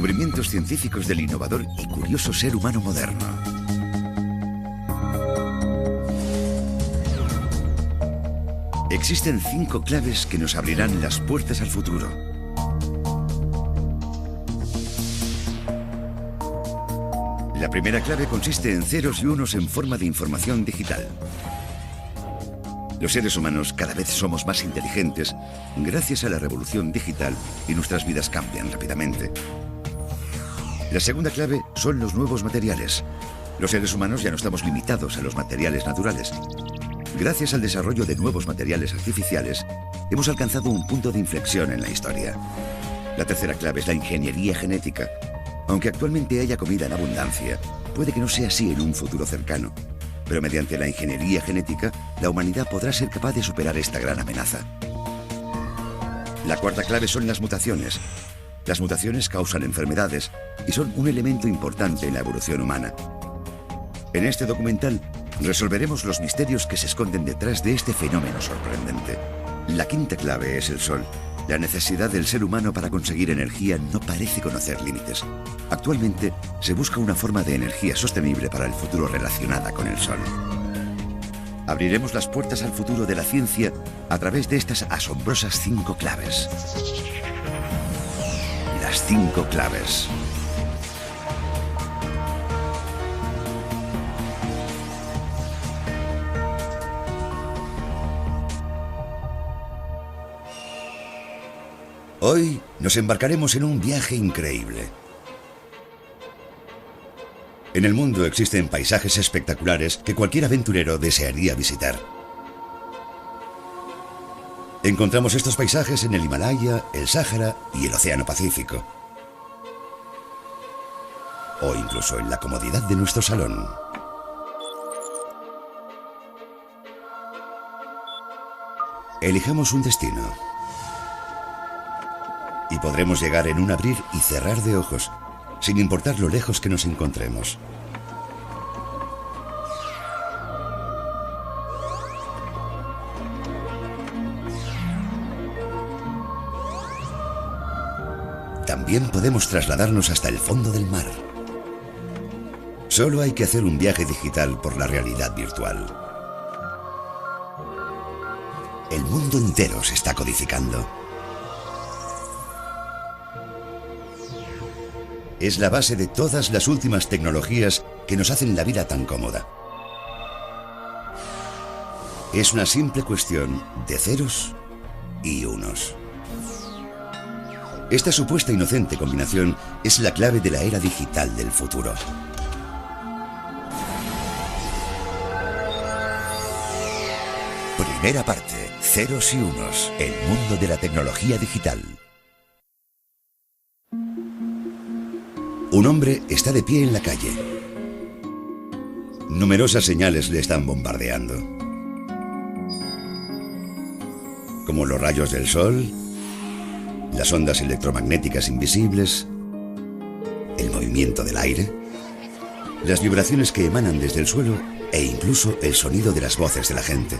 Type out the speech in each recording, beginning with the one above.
descubrimientos científicos del innovador y curioso ser humano moderno. Existen 5 claves que nos abrirán las puertas al futuro. La primera clave consiste en ceros y unos en forma de información digital. Los seres humanos cada vez somos más inteligentes gracias a la revolución digital y nuestras vidas cambian rápidamente. La segunda clave son los nuevos materiales. Los seres humanos ya no estamos limitados a los materiales naturales. Gracias al desarrollo de nuevos materiales artificiales, hemos alcanzado un punto de inflexión en la historia. La tercera clave es la ingeniería genética. Aunque actualmente haya comida en abundancia, puede que no sea así en un futuro cercano. Pero mediante la ingeniería genética, la humanidad podrá ser capaz de superar esta gran amenaza. La cuarta clave son las mutaciones. Las mutaciones causan enfermedades y son un elemento importante en la evolución humana. En este documental, resolveremos los misterios que se esconden detrás de este fenómeno sorprendente. La quinta clave es el Sol. La necesidad del ser humano para conseguir energía no parece conocer límites. Actualmente, se busca una forma de energía sostenible para el futuro relacionada con el Sol. Abriremos las puertas al futuro de la ciencia a través de estas asombrosas 5 claves. Las 5 claves. Hoy nos embarcaremos en un viaje increíble. En el mundo existen paisajes espectaculares que cualquier aventurero desearía visitar. Encontramos estos paisajes en el Himalaya, el Sáhara y el Océano Pacífico. O incluso en la comodidad de nuestro salón. Elijamos un destino. Y podremos llegar en un abrir y cerrar de ojos, sin importar lo lejos que nos encontremos. También podemos trasladarnos hasta el fondo del mar. Solo hay que hacer un viaje digital por la realidad virtual. El mundo entero se está codificando. Es la base de todas las últimas tecnologías que nos hacen la vida tan cómoda. Es una simple cuestión de ceros y unos. Esta supuesta inocente combinación es la clave de la era digital del futuro. Primera parte, ceros y unos, el mundo de la tecnología digital. Un hombre está de pie en la calle. Numerosas señales le están bombardeando. Como los rayos del sol, las ondas electromagnéticas invisibles, el movimiento del aire, las vibraciones que emanan desde el suelo e incluso el sonido de las voces de la gente.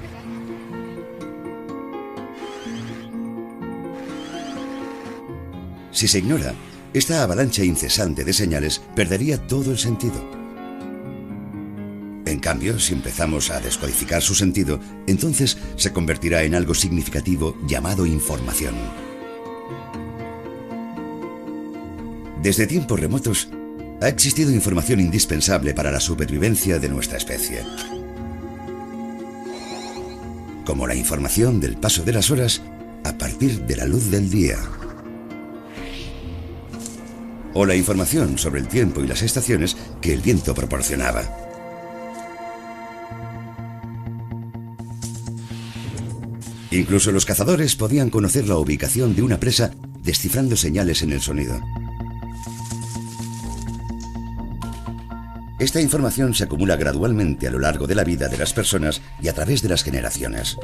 Si se ignora, esta avalancha incesante de señales perdería todo el sentido. En cambio, si empezamos a descodificar su sentido, entonces se convertirá en algo significativo llamado información. Desde tiempos remotos, ha existido información indispensable para la supervivencia de nuestra especie. Como la información del paso de las horas a partir de la luz del día. O la información sobre el tiempo y las estaciones que el viento proporcionaba. Incluso los cazadores podían conocer la ubicación de una presa descifrando señales en el sonido. Esta información se acumula gradualmente a lo largo de la vida de las personas y a través de las generaciones.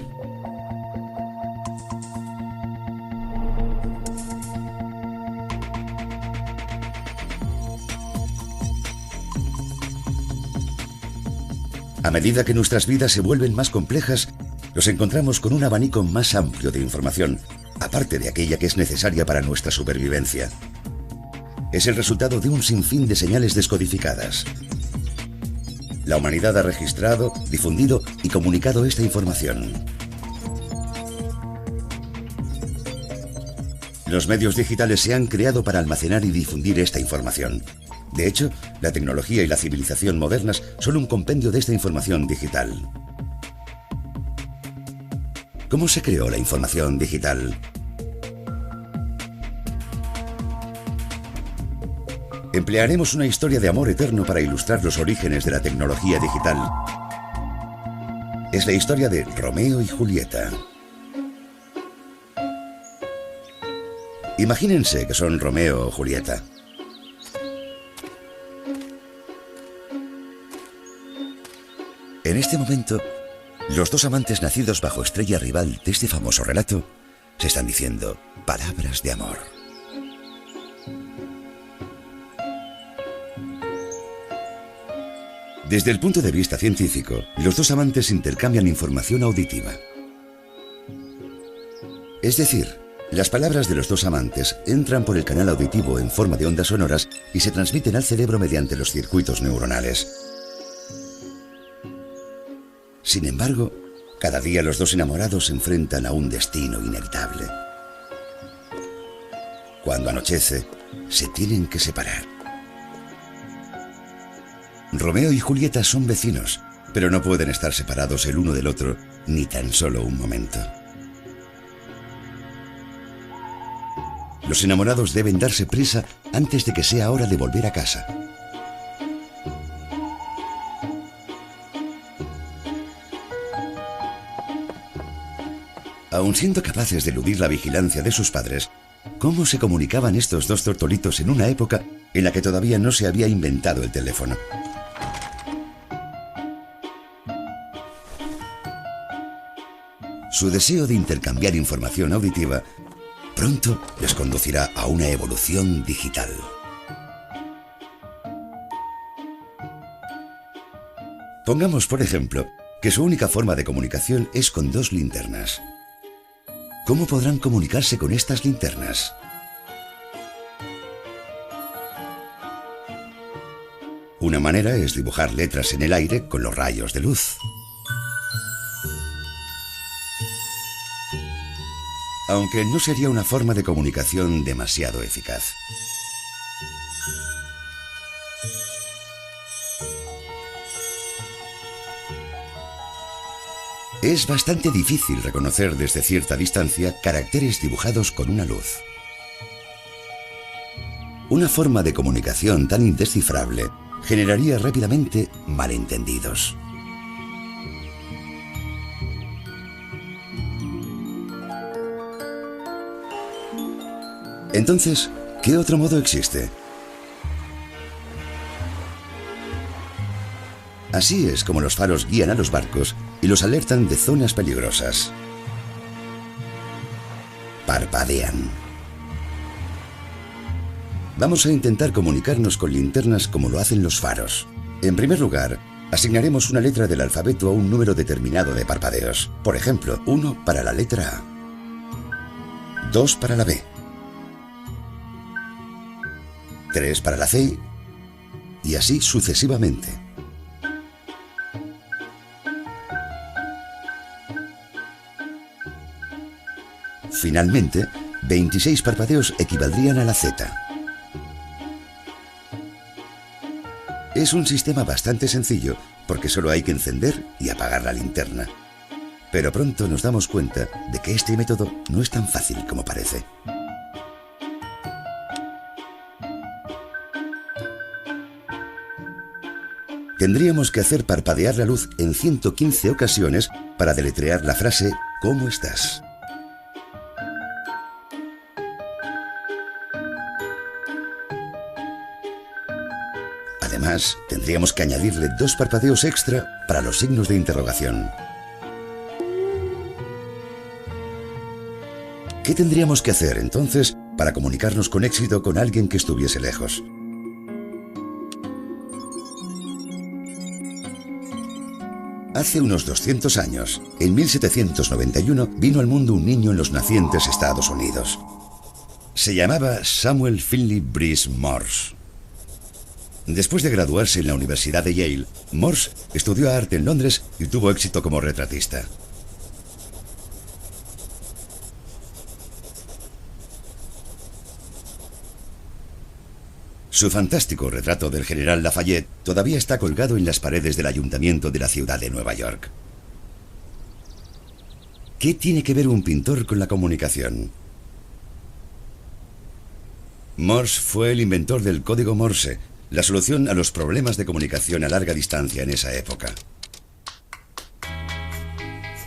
A medida que nuestras vidas se vuelven más complejas, nos encontramos con un abanico más amplio de información, aparte de aquella que es necesaria para nuestra supervivencia. es el resultado de un sinfín de señales descodificadas. La humanidad ha registrado, difundido y comunicado esta información. Los medios digitales se han creado para almacenar y difundir esta información. De hecho, la tecnología y la civilización modernas son un compendio de esta información digital. ¿Cómo se creó la información digital? Emplearemos una historia de amor eterno para ilustrar los orígenes de la tecnología digital. Es la historia de Romeo y Julieta. Imagínense que son Romeo o Julieta. En este momento, los dos amantes nacidos bajo estrella rival de este famoso relato se están diciendo palabras de amor. Desde el punto de vista científico, los dos amantes intercambian información auditiva. Es decir, las palabras de los dos amantes entran por el canal auditivo en forma de ondas sonoras y se transmiten al cerebro mediante los circuitos neuronales. Sin embargo, cada día los dos enamorados se enfrentan a un destino inevitable. Cuando anochece, se tienen que separar. Romeo y Julieta son vecinos, pero no pueden estar separados el uno del otro ni tan solo un momento. Los enamorados deben darse prisa antes de que sea hora de volver a casa. Aun siendo capaces de eludir la vigilancia de sus padres, ¿cómo se comunicaban estos dos tortolitos en una época en la que todavía no se había inventado el teléfono? Su deseo de intercambiar información auditiva pronto les conducirá a una evolución digital. Pongamos, por ejemplo, que su única forma de comunicación es con dos linternas. ¿Cómo podrán comunicarse con estas linternas? Una manera es dibujar letras en el aire con los rayos de luz. Aunque no sería una forma de comunicación demasiado eficaz. Es bastante difícil reconocer desde cierta distancia caracteres dibujados con una luz. Una forma de comunicación tan indescifrable generaría rápidamente malentendidos. Entonces, ¿qué otro modo existe? Así es como los faros guían a los barcos y los alertan de zonas peligrosas. Parpadean. Vamos a intentar comunicarnos con linternas como lo hacen los faros. En primer lugar, asignaremos una letra del alfabeto a un número determinado de parpadeos. Por ejemplo, 1 para la letra A, 2 para la B, 3 para la C y así sucesivamente. Finalmente, 26 parpadeos equivaldrían a la Z. Es un sistema bastante sencillo porque solo hay que encender y apagar la linterna. Pero pronto nos damos cuenta de que este método no es tan fácil como parece. Tendríamos que hacer parpadear la luz en 115 ocasiones para deletrear la frase ¿cómo estás? Además, tendríamos que añadirle 2 parpadeos extra para los signos de interrogación. ¿Qué tendríamos que hacer entonces para comunicarnos con éxito con alguien que estuviese lejos? Hace unos 200 años, en 1791, vino al mundo un niño en los nacientes Estados Unidos. Se llamaba Samuel Finley Breese Morse. Después de graduarse en la Universidad de Yale, Morse estudió arte en Londres y tuvo éxito como retratista. Su fantástico retrato del general Lafayette todavía está colgado en las paredes del ayuntamiento de la ciudad de Nueva York. ¿Qué tiene que ver un pintor con la comunicación? Morse fue el inventor del código Morse, la solución a los problemas de comunicación a larga distancia en esa época.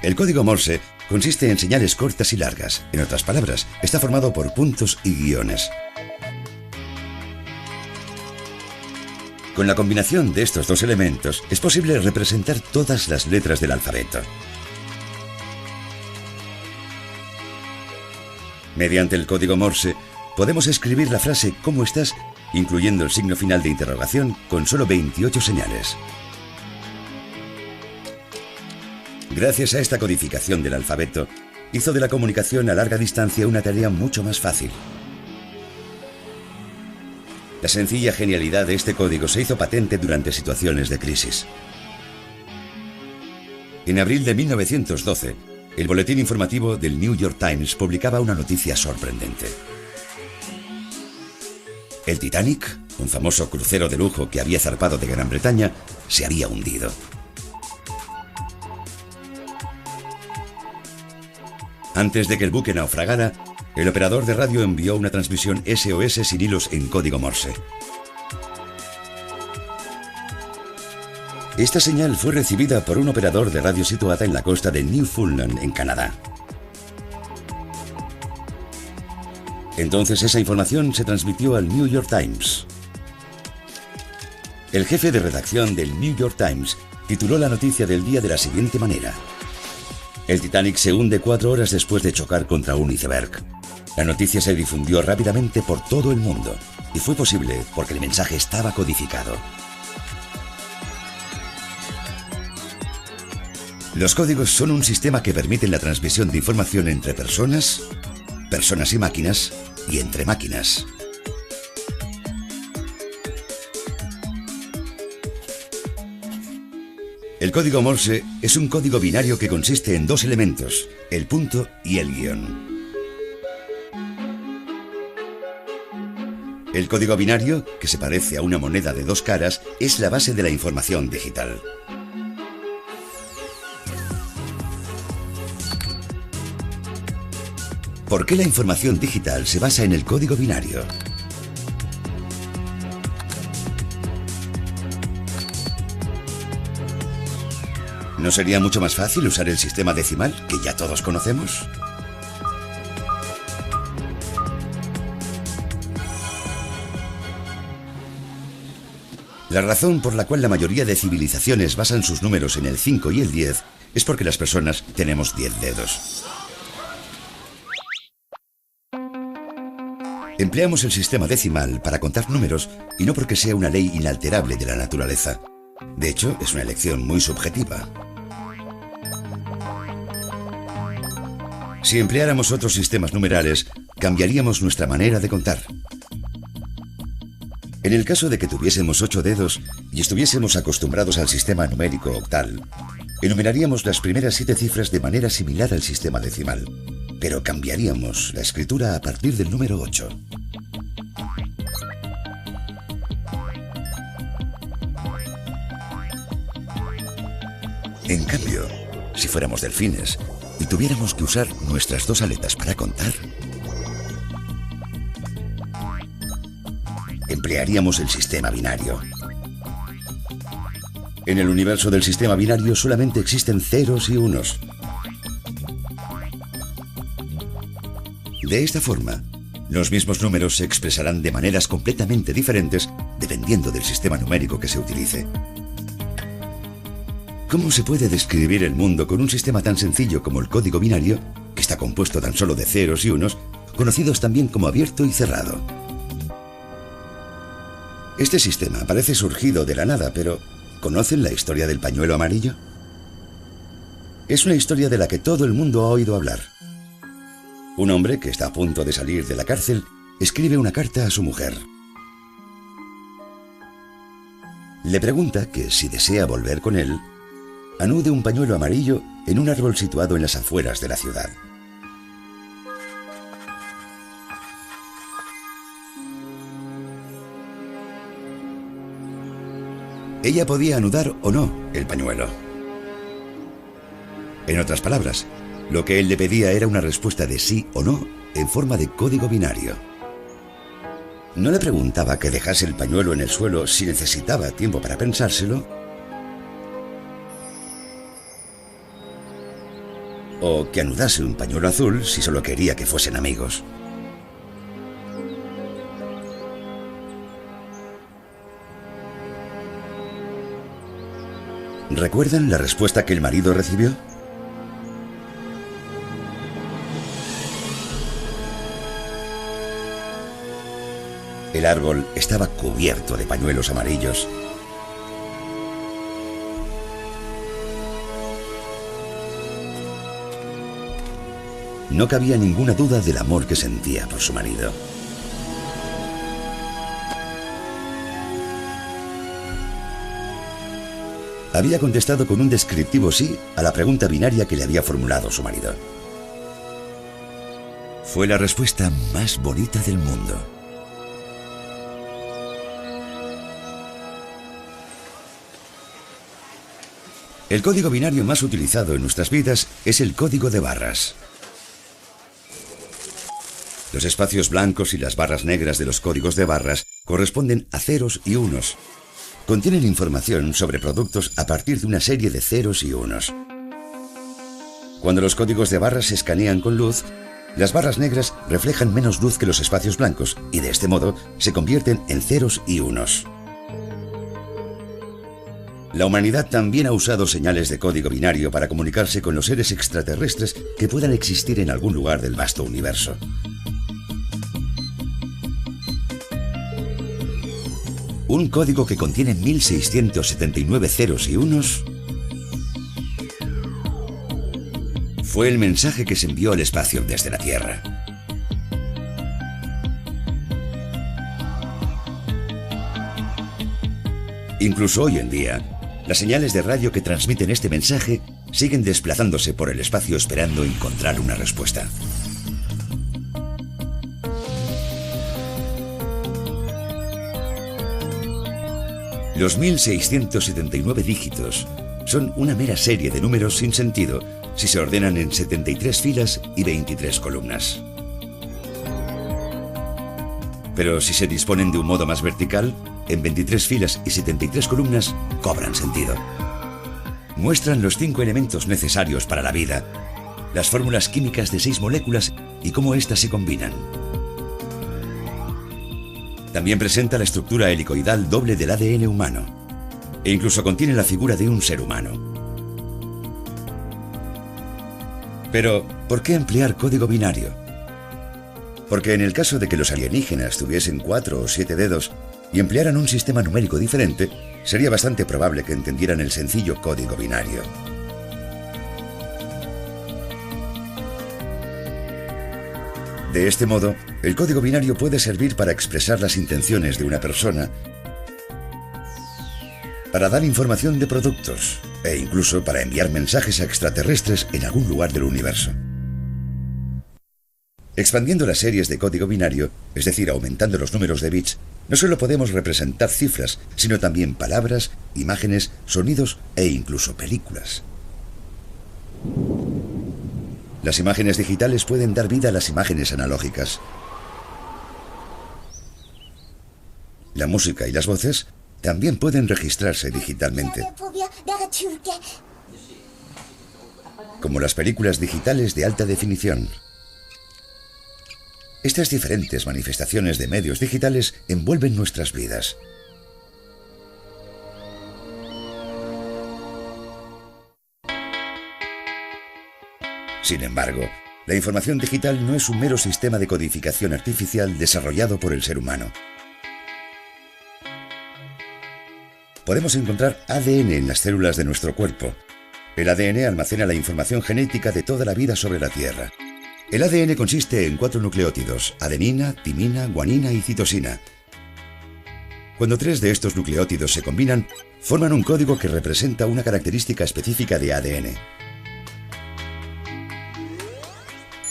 El código Morse consiste en señales cortas y largas. En otras palabras, está formado por puntos y guiones. Con la combinación de estos dos elementos, es posible representar todas las letras del alfabeto. Mediante el código Morse, podemos escribir la frase ¿cómo estás?, incluyendo el signo final de interrogación, con solo 28 señales. Gracias a esta codificación del alfabeto, hizo de la comunicación a larga distancia una tarea mucho más fácil. La sencilla genialidad de este código se hizo patente durante situaciones de crisis. En abril de 1912, el boletín informativo del New York Times publicaba una noticia sorprendente. El Titanic, un famoso crucero de lujo que había zarpado de Gran Bretaña, se había hundido. Antes de que el buque naufragara, el operador de radio envió una transmisión SOS sin hilos en código Morse. Esta señal fue recibida por un operador de radio situada en la costa de Newfoundland, en Canadá. Entonces esa información se transmitió al New York Times. El jefe de redacción del New York Times tituló la noticia del día de la siguiente manera: el Titanic se hunde 4 horas después de chocar contra un iceberg. La noticia se difundió rápidamente por todo el mundo, y fue posible porque el mensaje estaba codificado. Los códigos son un sistema que permite la transmisión de información entre personas, personas y máquinas, y entre máquinas. El código Morse es un código binario que consiste en 2 elementos, el punto y el guión. El código binario, que se parece a una moneda de 2 caras, es la base de la información digital. ¿Por qué la información digital se basa en el código binario? ¿No sería mucho más fácil usar el sistema decimal, que ya todos conocemos? La razón por la cual la mayoría de civilizaciones basan sus números en el 5 y el 10 es porque las personas tenemos 10 dedos. Empleamos el sistema decimal para contar números y no porque sea una ley inalterable de la naturaleza. De hecho, es una elección muy subjetiva. Si empleáramos otros sistemas numerales, cambiaríamos nuestra manera de contar. En el caso de que tuviésemos 8 dedos y estuviésemos acostumbrados al sistema numérico octal, enumeraríamos las primeras 7 cifras de manera similar al sistema decimal, pero cambiaríamos la escritura a partir del número 8. En cambio, si fuéramos delfines y tuviéramos que usar nuestras 2 aletas para contar, emplearíamos el sistema binario. En el universo del sistema binario solamente existen ceros y unos. De esta forma, los mismos números se expresarán de maneras completamente diferentes dependiendo del sistema numérico que se utilice. ¿Cómo se puede describir el mundo con un sistema tan sencillo como el código binario, que está compuesto tan solo de ceros y unos, conocidos también como abierto y cerrado? Este sistema parece surgido de la nada, pero ¿conocen la historia del pañuelo amarillo? Es una historia de la que todo el mundo ha oído hablar. Un hombre que está a punto de salir de la cárcel escribe una carta a su mujer. Le pregunta que si desea volver con él, anude un pañuelo amarillo en un árbol situado en las afueras de la ciudad. Ella podía anudar o no el pañuelo. En otras palabras, lo que él le pedía era una respuesta de sí o no en forma de código binario. No le preguntaba que dejase el pañuelo en el suelo si necesitaba tiempo para pensárselo, o que anudase un pañuelo azul si solo quería que fuesen amigos. ¿Recuerdan la respuesta que el marido recibió? El árbol estaba cubierto de pañuelos amarillos. No cabía ninguna duda del amor que sentía por su marido. Había contestado con un descriptivo sí a la pregunta binaria que le había formulado su marido. Fue la respuesta más bonita del mundo. El código binario más utilizado en nuestras vidas es el código de barras. Los espacios blancos y las barras negras de los códigos de barras corresponden a ceros y unos. Contienen información sobre productos a partir de una serie de ceros y unos. Cuando los códigos de barras se escanean con luz, las barras negras reflejan menos luz que los espacios blancos y de este modo se convierten en ceros y unos. La humanidad también ha usado señales de código binario para comunicarse con los seres extraterrestres que puedan existir en algún lugar del vasto universo. Un código que contiene 1679 ceros y unos fue el mensaje que se envió al espacio desde la Tierra. Incluso hoy en día, las señales de radio que transmiten este mensaje siguen desplazándose por el espacio esperando encontrar una respuesta. Los 1679 dígitos son una mera serie de números sin sentido si se ordenan en 73 filas y 23 columnas. Pero si se disponen de un modo más vertical, en 23 filas y 73 columnas, cobran sentido. Muestran los 5 elementos necesarios para la vida, las fórmulas químicas de 6 moléculas y cómo éstas se combinan. También presenta la estructura helicoidal doble del ADN humano, e incluso contiene la figura de un ser humano. Pero, ¿por qué emplear código binario? Porque en el caso de que los alienígenas tuviesen 4 o 7 dedos y emplearan un sistema numérico diferente, sería bastante probable que entendieran el sencillo código binario. De este modo, el código binario puede servir para expresar las intenciones de una persona, para dar información de productos e incluso para enviar mensajes a extraterrestres en algún lugar del universo. Expandiendo las series de código binario, es decir, aumentando los números de bits, no solo podemos representar cifras, sino también palabras, imágenes, sonidos e incluso películas. Las imágenes digitales pueden dar vida a las imágenes analógicas. La música y las voces también pueden registrarse digitalmente, como las películas digitales de alta definición. Estas diferentes manifestaciones de medios digitales envuelven nuestras vidas. Sin embargo, la información digital no es un mero sistema de codificación artificial desarrollado por el ser humano. Podemos encontrar ADN en las células de nuestro cuerpo. El ADN almacena la información genética de toda la vida sobre la Tierra. El ADN consiste en 4 nucleótidos: adenina, timina, guanina y citosina. Cuando 3 de estos nucleótidos se combinan, forman un código que representa una característica específica de ADN.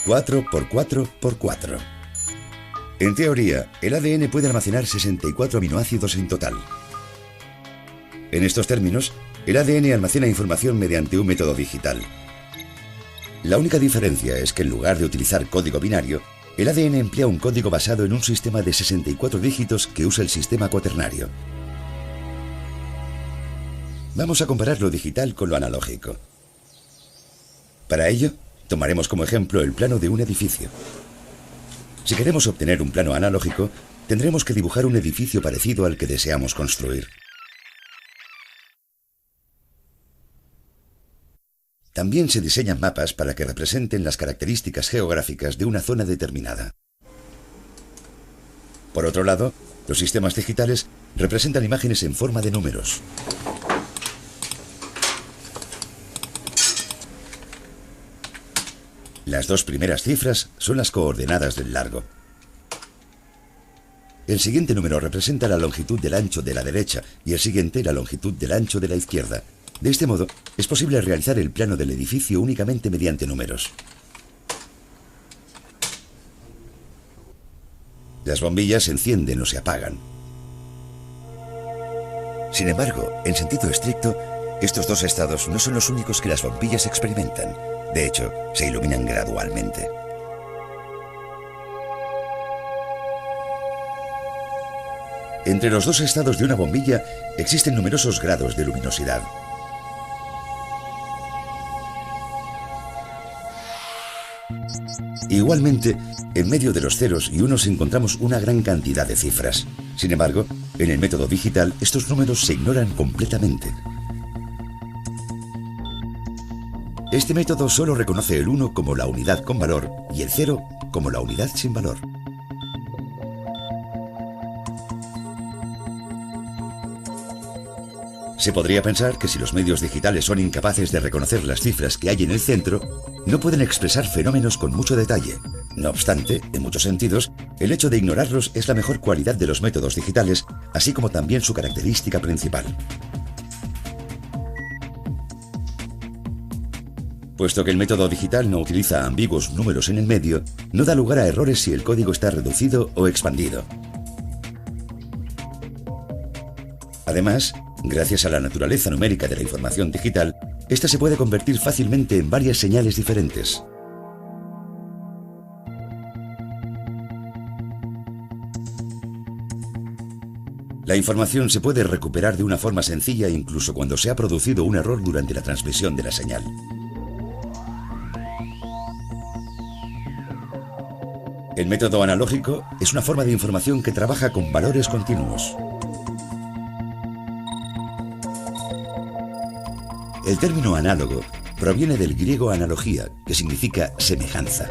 4 por 4 por 4. En teoría, el ADN puede almacenar 64 aminoácidos en total. En estos términos, el ADN almacena información mediante un método digital. La única diferencia es que en lugar de utilizar código binario, el ADN emplea un código basado en un sistema de 64 dígitos que usa el sistema cuaternario. Vamos a comparar lo digital con lo analógico. Para ello, tomaremos como ejemplo el plano de un edificio. Si queremos obtener un plano analógico, tendremos que dibujar un edificio parecido al que deseamos construir. También se diseñan mapas para que representen las características geográficas de una zona determinada. Por otro lado, los sistemas digitales representan imágenes en forma de números. Las 2 primeras cifras son las coordenadas del largo. El siguiente número representa la longitud del ancho de la derecha y el siguiente la longitud del ancho de la izquierda. De este modo, es posible realizar el plano del edificio únicamente mediante números. Las bombillas se encienden o se apagan. Sin embargo, en sentido estricto, estos 2 estados no son los únicos que las bombillas experimentan. De hecho, se iluminan gradualmente. Entre los 2 estados de una bombilla existen numerosos grados de luminosidad. Igualmente, en medio de los ceros y unos encontramos una gran cantidad de cifras. Sin embargo, en el método digital, estos números se ignoran completamente. Este método solo reconoce el 1 como la unidad con valor y el 0 como la unidad sin valor. Se podría pensar que si los medios digitales son incapaces de reconocer las cifras que hay en el centro, no pueden expresar fenómenos con mucho detalle. No obstante, en muchos sentidos, el hecho de ignorarlos es la mejor cualidad de los métodos digitales, así como también su característica principal. Puesto que el método digital no utiliza ambiguos números en el medio, no da lugar a errores si el código está reducido o expandido. Además, gracias a la naturaleza numérica de la información digital, esta se puede convertir fácilmente en varias señales diferentes. La información se puede recuperar de una forma sencilla incluso cuando se ha producido un error durante la transmisión de la señal. El método analógico es una forma de información que trabaja con valores continuos. El término análogo proviene del griego analogía, que significa semejanza.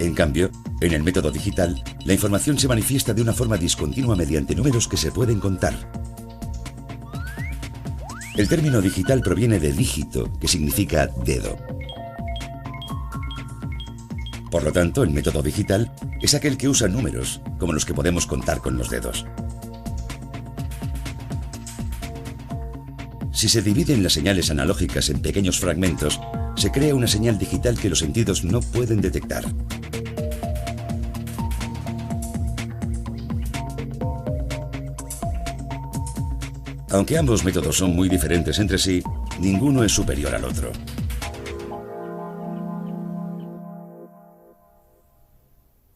En cambio, en el método digital, la información se manifiesta de una forma discontinua mediante números que se pueden contar. El término digital proviene de dígito, que significa dedo. Por lo tanto, el método digital es aquel que usa números, como los que podemos contar con los dedos. Si se dividen las señales analógicas en pequeños fragmentos, se crea una señal digital que los sentidos no pueden detectar. Aunque ambos métodos son muy diferentes entre sí, ninguno es superior al otro.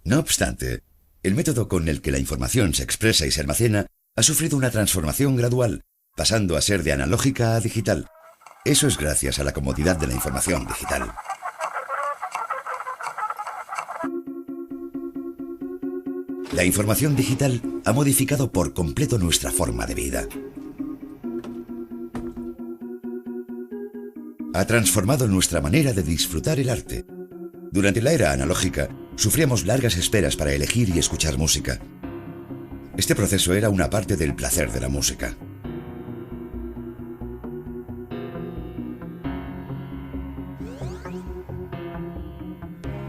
No obstante, el método con el que la información se expresa y se almacena ha sufrido una transformación gradual, pasando a ser de analógica a digital. Eso es gracias a la comodidad de la información digital. La información digital ha modificado por completo nuestra forma de vida. Ha transformado nuestra manera de disfrutar el arte. Durante la era analógica, sufríamos largas esperas para elegir y escuchar música. Este proceso era una parte del placer de la música.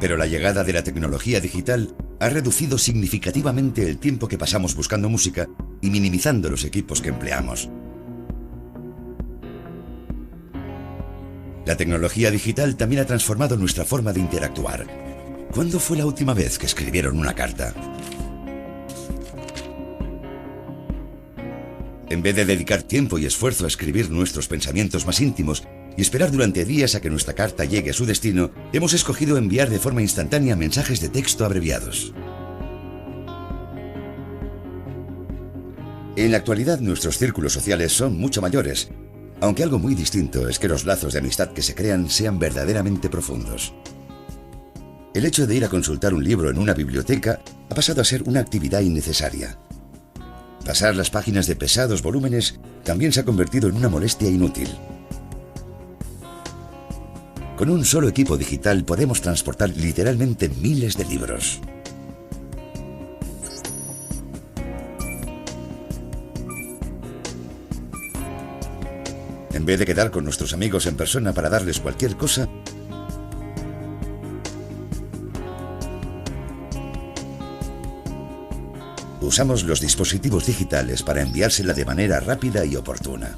Pero la llegada de la tecnología digital ha reducido significativamente el tiempo que pasamos buscando música y minimizando los equipos que empleamos. La tecnología digital también ha transformado nuestra forma de interactuar. ¿Cuándo fue la última vez que escribieron una carta? En vez de dedicar tiempo y esfuerzo a escribir nuestros pensamientos más íntimos y esperar durante días a que nuestra carta llegue a su destino, hemos escogido enviar de forma instantánea mensajes de texto abreviados. En la actualidad nuestros círculos sociales son mucho mayores, aunque algo muy distinto es que los lazos de amistad que se crean sean verdaderamente profundos. El hecho de ir a consultar un libro en una biblioteca ha pasado a ser una actividad innecesaria. Pasar las páginas de pesados volúmenes también se ha convertido en una molestia inútil. Con un solo equipo digital podemos transportar literalmente miles de libros. En vez de quedar con nuestros amigos en persona para darles cualquier cosa, usamos los dispositivos digitales para enviársela de manera rápida y oportuna.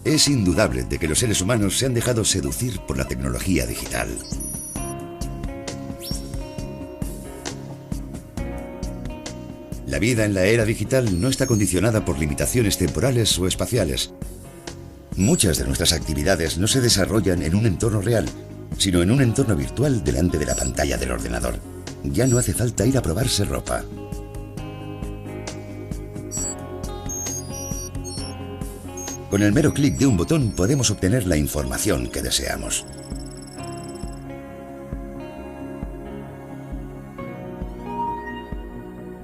Es indudable de que los seres humanos se han dejado seducir por la tecnología digital. La vida en la era digital no está condicionada por limitaciones temporales o espaciales. Muchas de nuestras actividades no se desarrollan en un entorno real, sino en un entorno virtual delante de la pantalla del ordenador. Ya no hace falta ir a probarse ropa. Con el mero clic de un botón podemos obtener la información que deseamos.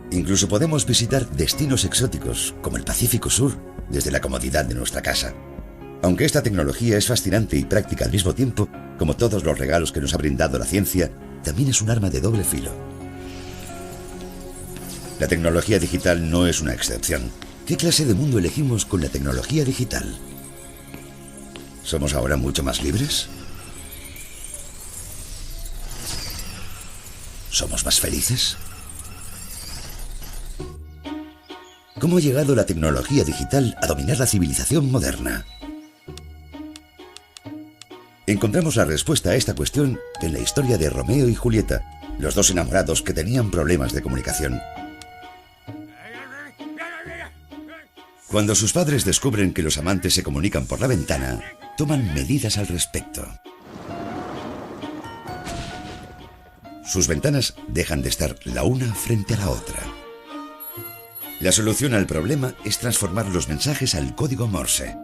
Incluso podemos visitar destinos exóticos, como el Pacífico Sur, desde la comodidad de nuestra casa. Aunque esta tecnología es fascinante y práctica al mismo tiempo, como todos los regalos que nos ha brindado la ciencia, también es un arma de doble filo. La tecnología digital no es una excepción. ¿Qué clase de mundo elegimos con la tecnología digital? ¿Somos ahora mucho más libres? ¿Somos más felices? ¿Cómo ha llegado la tecnología digital a dominar la civilización moderna? Encontramos la respuesta a esta cuestión en la historia de Romeo y Julieta, los dos enamorados que tenían problemas de comunicación. Cuando sus padres descubren que los amantes se comunican por la ventana, toman medidas al respecto. Sus ventanas dejan de estar la una frente a la otra. La solución al problema es transformar los mensajes al código Morse.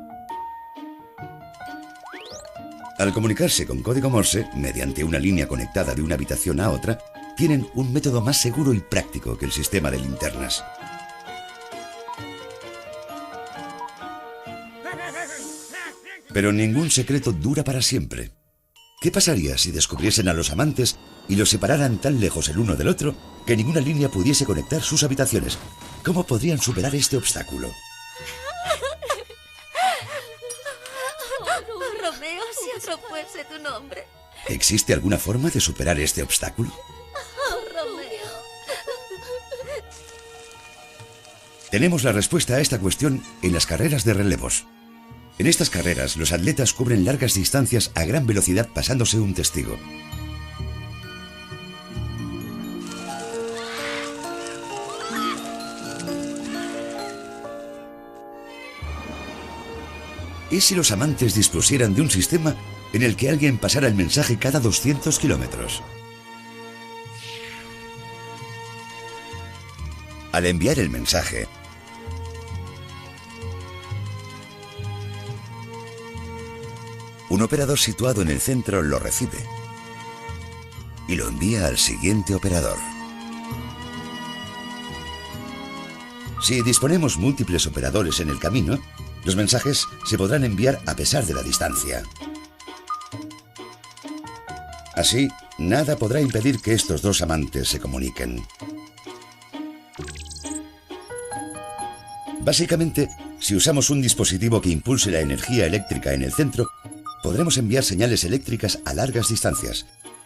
Al comunicarse con código Morse, mediante una línea conectada de una habitación a otra, tienen un método más seguro y práctico que el sistema de linternas. Pero ningún secreto dura para siempre. ¿Qué pasaría si descubriesen a los amantes y los separaran tan lejos el uno del otro que ninguna línea pudiese conectar sus habitaciones? ¿Cómo podrían superar este obstáculo? Oh, Romeo, si otro fuese tu nombre. ¿Existe alguna forma de superar este obstáculo? Oh, Romeo. Tenemos la respuesta a esta cuestión en las carreras de relevos. En estas carreras, los atletas cubren largas distancias a gran velocidad pasándose un testigo. ¿Y si los amantes dispusieran de un sistema en el que alguien pasara el mensaje cada 200 kilómetros? Al enviar el mensaje, un operador situado en el centro lo recibe y lo envía al siguiente operador. Si disponemos múltiples operadores en el camino, los mensajes se podrán enviar a pesar de la distancia. Así, nada podrá impedir que estos dos amantes se comuniquen. Básicamente, Si usamos un dispositivo que impulse la energía eléctrica en el centro, podremos enviar señales eléctricas a largas distancias.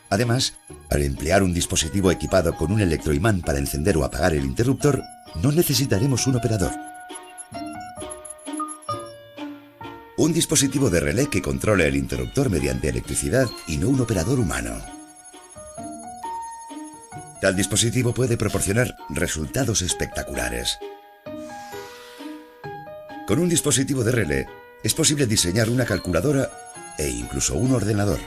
Además, al emplear un dispositivo equipado con un electroimán para encender o apagar el interruptor, no necesitaremos un operador. Un dispositivo de relé que controle el interruptor mediante electricidad y no un operador humano. Tal dispositivo puede proporcionar resultados espectaculares. Con un dispositivo de relé es posible diseñar una calculadora e incluso un ordenador.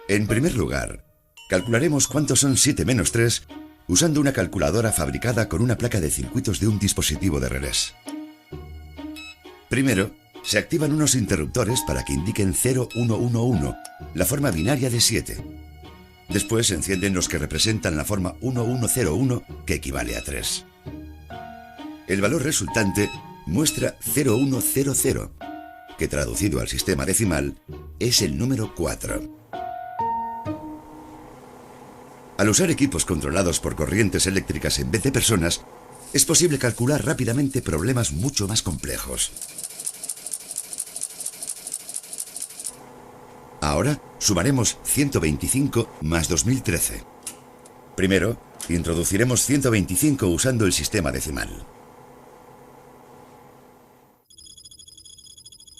En primer lugar, calcularemos cuántos son 7 menos 3 usando una calculadora fabricada con una placa de circuitos de un dispositivo de relés. Primero, se activan unos interruptores para que indiquen 0111, la forma binaria de 7. Después se encienden los que representan la forma 1101, que equivale a 3. El valor resultante muestra 0100, que traducido al sistema decimal es el número 4. Al usar equipos controlados por corrientes eléctricas en vez de personas, es posible calcular rápidamente problemas mucho más complejos. Ahora sumaremos 125 más 2013. Primero, introduciremos 125 usando el sistema decimal.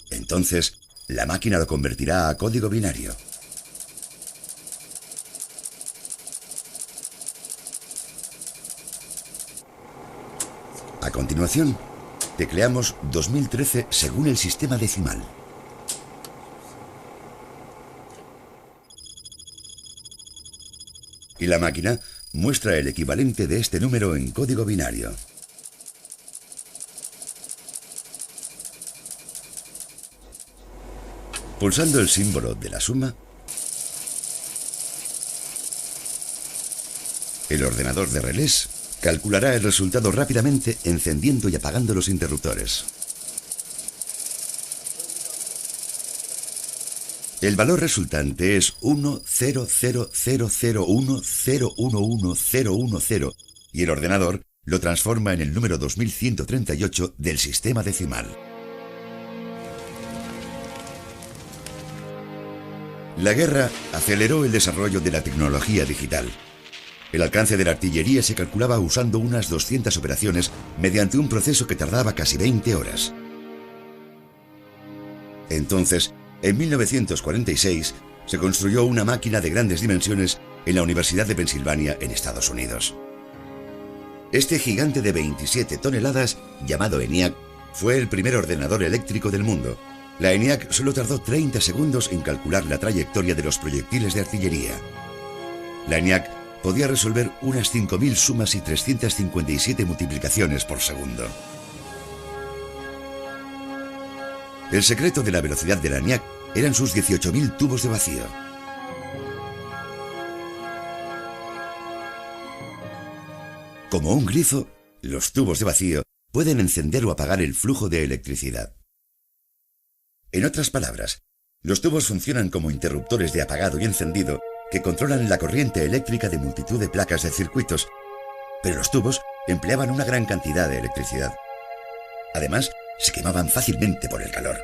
Entonces, la máquina lo convertirá a código binario. A continuación, tecleamos 2013 según el sistema decimal. Y la máquina muestra el equivalente de este número en código binario. Pulsando el símbolo de la suma, el ordenador de relés calculará el resultado rápidamente encendiendo y apagando los interruptores. El valor resultante es 1000010111010 y el ordenador lo transforma en el número 2138 del sistema decimal. La guerra aceleró el desarrollo de la tecnología digital. El alcance de la artillería se calculaba usando unas 200 operaciones mediante un proceso que tardaba casi 20 horas. Entonces, en 1946, se construyó una máquina de grandes dimensiones en la Universidad de Pensilvania, en Estados Unidos. Este gigante de 27 toneladas, llamado ENIAC, fue el primer ordenador eléctrico del mundo. La ENIAC solo tardó 30 segundos en calcular la trayectoria de los proyectiles de artillería. La ENIAC podía resolver unas 5.000 sumas y 357 multiplicaciones por segundo. El secreto de la velocidad de la ENIAC eran sus 18.000 tubos de vacío. Como un grifo, los tubos de vacío pueden encender o apagar el flujo de electricidad. En otras palabras, los tubos funcionan como interruptores de apagado y encendido que controlan la corriente eléctrica de multitud de placas de circuitos, pero los tubos empleaban una gran cantidad de electricidad. Además, se quemaban fácilmente por el calor.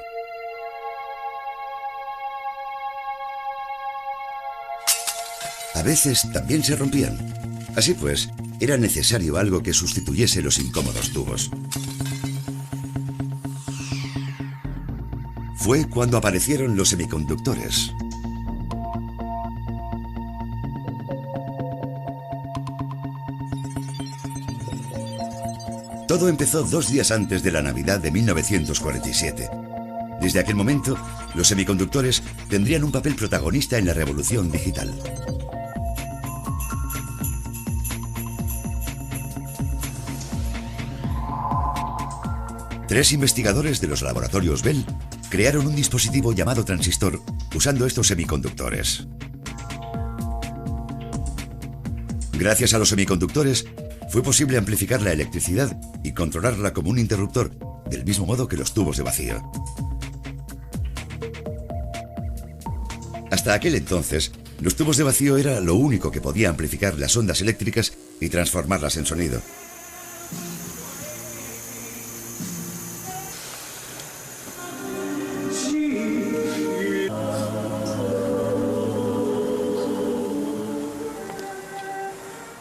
A veces también se rompían. Así pues, era necesario algo que sustituyese los incómodos tubos. Fue cuando aparecieron los semiconductores. Todo empezó 2 días antes de la Navidad de 1947. Desde aquel momento, los semiconductores tendrían un papel protagonista en la revolución digital. Tres investigadores de los laboratorios Bell crearon un dispositivo llamado transistor usando estos semiconductores. Gracias a los semiconductores, fue posible amplificar la electricidad y controlarla como un interruptor, del mismo modo que los tubos de vacío. Hasta aquel entonces, los tubos de vacío era lo único que podía amplificar las ondas eléctricas y transformarlas en sonido.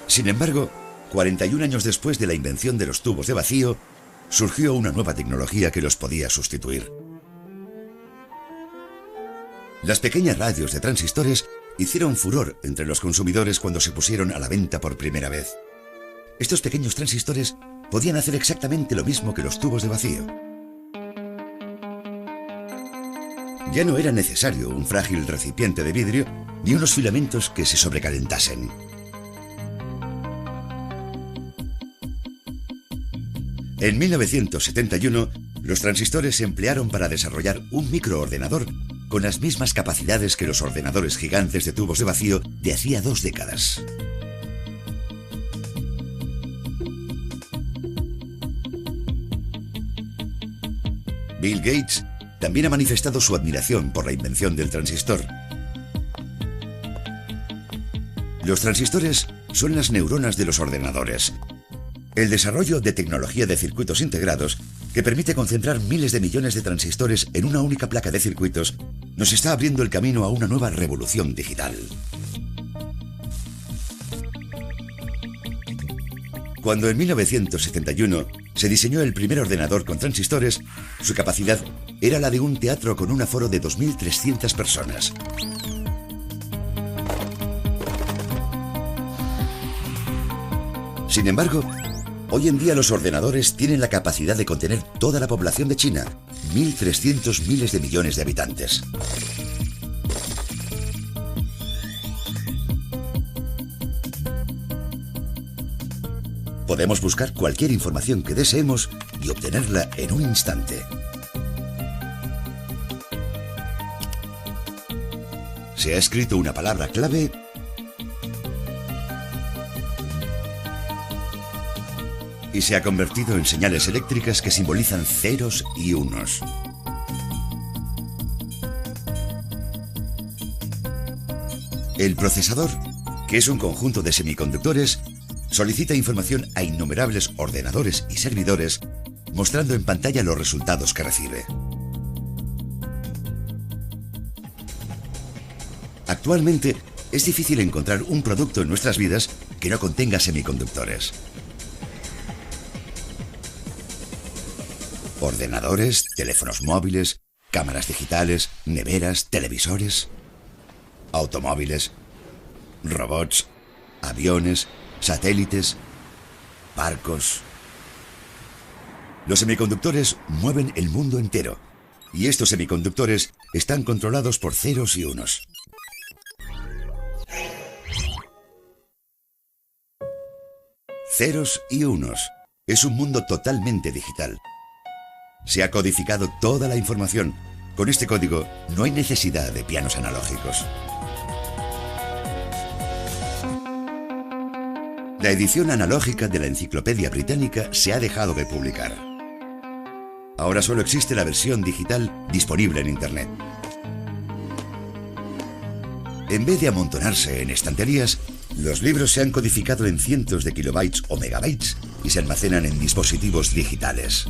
Sin embargo, 41 años después de la invención de los tubos de vacío, surgió una nueva tecnología que los podía sustituir. Las pequeñas radios de transistores hicieron furor entre los consumidores cuando se pusieron a la venta por primera vez. Estos pequeños transistores podían hacer exactamente lo mismo que los tubos de vacío. Ya no era necesario un frágil recipiente de vidrio ni unos filamentos que se sobrecalentasen. En 1971, los transistores se emplearon para desarrollar un microordenador con las mismas capacidades que los ordenadores gigantes de tubos de vacío de hacía 2 décadas. Bill Gates también ha manifestado su admiración por la invención del transistor. Los transistores son las neuronas de los ordenadores. El desarrollo de tecnología de circuitos integrados, que permite concentrar miles de millones de transistores en una única placa de circuitos, nos está abriendo el camino a una nueva revolución digital. Cuando en 1971 se diseñó el primer ordenador con transistores, su capacidad era la de un teatro con un aforo de 2.300 personas. Sin embargo, hoy en día los ordenadores tienen la capacidad de contener toda la población de China, 1.300 miles de millones de habitantes. Podemos buscar cualquier información que deseemos y obtenerla en un instante. Se ha escrito una palabra clave y se ha convertido en señales eléctricas que simbolizan ceros y unos. El procesador, que es un conjunto de semiconductores, solicita información a innumerables ordenadores y servidores, mostrando en pantalla los resultados que recibe. Actualmente, es difícil encontrar un producto en nuestras vidas que no contenga semiconductores. Ordenadores, teléfonos móviles, cámaras digitales, neveras, televisores, automóviles, robots, aviones, satélites, barcos. Los semiconductores mueven el mundo entero, y estos semiconductores están controlados por ceros y unos. Ceros y unos. Es un mundo totalmente digital. Se ha codificado toda la información. Con este código no hay necesidad de pianos analógicos. La edición analógica de la Enciclopedia Británica se ha dejado de publicar. Ahora solo existe la versión digital disponible en Internet. En vez de amontonarse en estanterías, los libros se han codificado en cientos de kilobytes o megabytes y se almacenan en dispositivos digitales.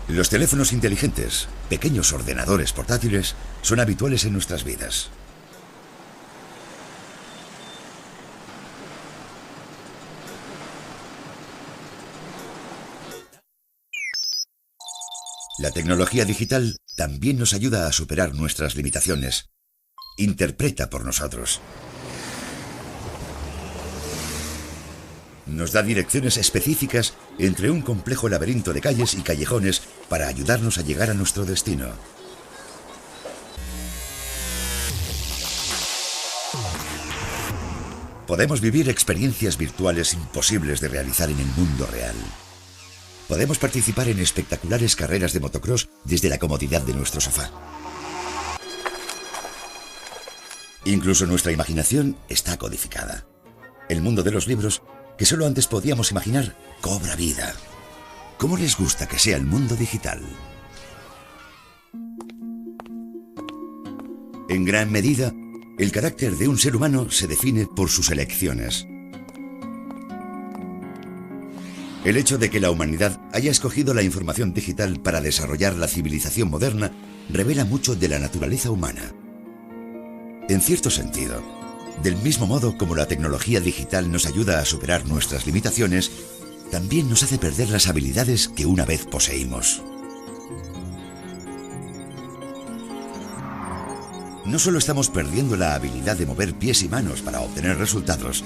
Los teléfonos inteligentes, pequeños ordenadores portátiles, son habituales en nuestras vidas. La tecnología digital también nos ayuda a superar nuestras limitaciones. Interpreta por nosotros. Nos da direcciones específicas entre un complejo laberinto de calles y callejones para ayudarnos a llegar a nuestro destino. Podemos vivir experiencias virtuales imposibles de realizar en el mundo real. Podemos participar en espectaculares carreras de motocross desde la comodidad de nuestro sofá. Incluso nuestra imaginación está codificada. El mundo de los libros que solo antes podíamos imaginar, cobra vida. ¿Cómo les gusta que sea el mundo digital? En gran medida, el carácter de un ser humano se define por sus elecciones. El hecho de que la humanidad haya escogido la información digital para desarrollar la civilización moderna revela mucho de la naturaleza humana. En cierto sentido, del mismo modo como la tecnología digital nos ayuda a superar nuestras limitaciones, también nos hace perder las habilidades que una vez poseímos. No solo estamos perdiendo la habilidad de mover pies y manos para obtener resultados,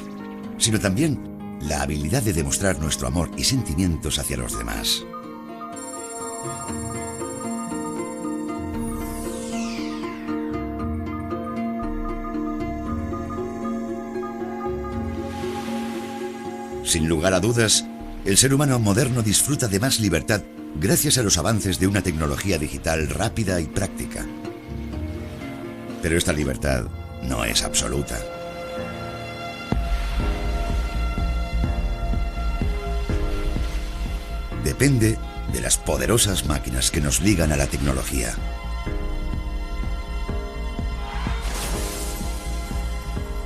sino también la habilidad de demostrar nuestro amor y sentimientos hacia los demás. Sin lugar a dudas, el ser humano moderno disfruta de más libertad gracias a los avances de una tecnología digital rápida y práctica. Pero esta libertad no es absoluta. Depende de las poderosas máquinas que nos ligan a la tecnología.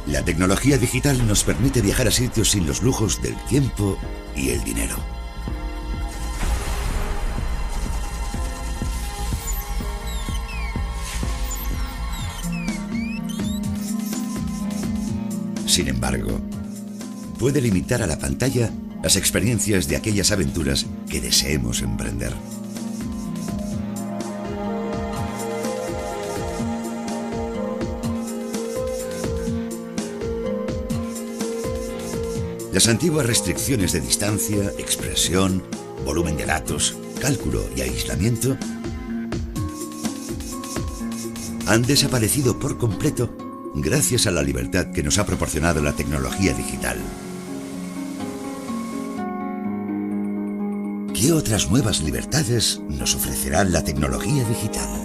La tecnología digital nos permite viajar a sitios sin los lujos del tiempo y el dinero. Sin embargo, puede limitar a la pantalla las experiencias de aquellas aventuras que deseemos emprender. Las antiguas restricciones de distancia, expresión, volumen de datos, cálculo y aislamiento han desaparecido por completo gracias a la libertad que nos ha proporcionado la tecnología digital. ¿Qué otras nuevas libertades nos ofrecerá la tecnología digital?